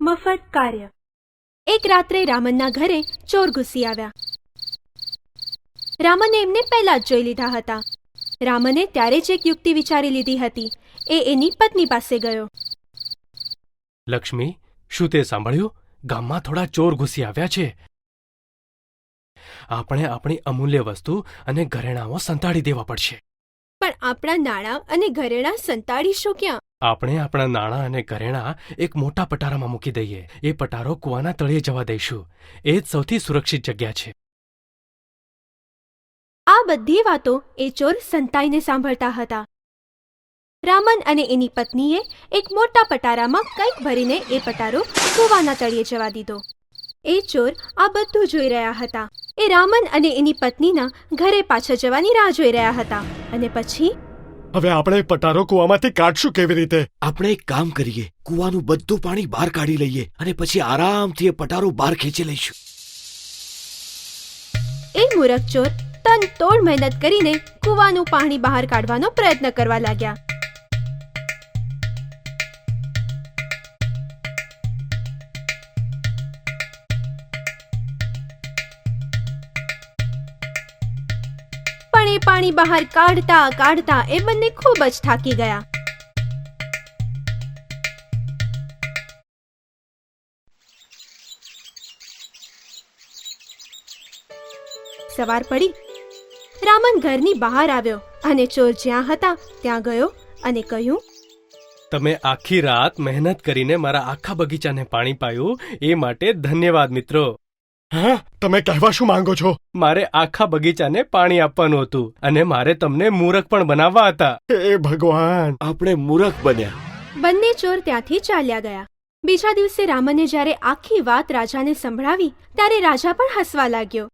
મફત કાર્ય. એક રાત્રે રામનના ઘરે ચોર ઘૂસી આવ્યા. રામને એમને પહેલા જ જોઈ લીધા હતા. રામને ત્યારે જ એક યુક્તિ વિચારી લીધી હતી. એ એની પત્ની પાસે ગયો. લક્ષ્મી, શું તે સાંભળ્યું? ગામમાં થોડા ચોર ઘૂસી આવ્યા છે. આપણે આપણી અમૂલ્ય વસ્તુ અને ઘરેણાઓ સંતાડી દેવા પડશે. પણ આપણા નાણાં અને ઘરેણાં સંતાડીશું ક્યાં? આપણે આપણા નાણાં અને ઘરેણાં એક મોટા પટારામાં મૂકી દઈએ. એ પટારો કૂવાના તળિયે જવા દઈશું. એ જ સૌથી સુરક્ષિત જગ્યા છે. આ બધી વાતો એ ચોર સંતાઈને સાંભળતા હતા. રામન અને એની પત્નીએ એક મોટા પટારામાં કંઈક ભરીને એ પટારો કૂવાના તળિયે જવા દીધો. એ ચોર આ બધું જોઈ રહ્યા હતા. એ રામન અને એની પત્નીના ઘરે પાછા જવાની રાહ જોઈ રહ્યા હતા. અને પછી હવે આપણે પટારો કૂવામાંથી કાઢશું કેવી રીતે? આપણે એક કામ કરીએ, કૂવાનું બધું પાણી બહાર કાઢી લઈએ અને પછી આરામથી એ પટારો બહાર ખેંચી લઈશું. એ મૂરખ ચોર તનતોડ મહેનત કરીને કૂવાનું પાણી બહાર કાઢવાનો પ્રયત્ન કરવા લાગ્યા. પણ એ પાણી બહાર કાઢતા કાઢતા એ બંને ખૂબ જ થાકી ગયા. સવાર પડી. રામન ઘરની બહાર આવ્યો અને ચોર જ્યાં હતા ત્યાં ગયો અને કહ્યું, તમે આખી રાત મહેનત કરીને મારા આખા બગીચાને પાણી પાયું એ માટે ધન્યવાદ મિત્રો. હા, તમે કહેવા શું માંગો છો? મારે આખા બગીચાને પાણી આપવાનું હતું અને મારે તમને મૂરખ પણ બનાવવા હતા. હે ભગવાન! આપણે મૂરખ બન્યા. બંને ચોર ત્યાંથી ચાલ્યા ગયા. બીજા દિવસે રામને જ્યારે આખી વાત રાજાને સંભળાવી ત્યારે રાજા પણ હસવા લાગ્યો.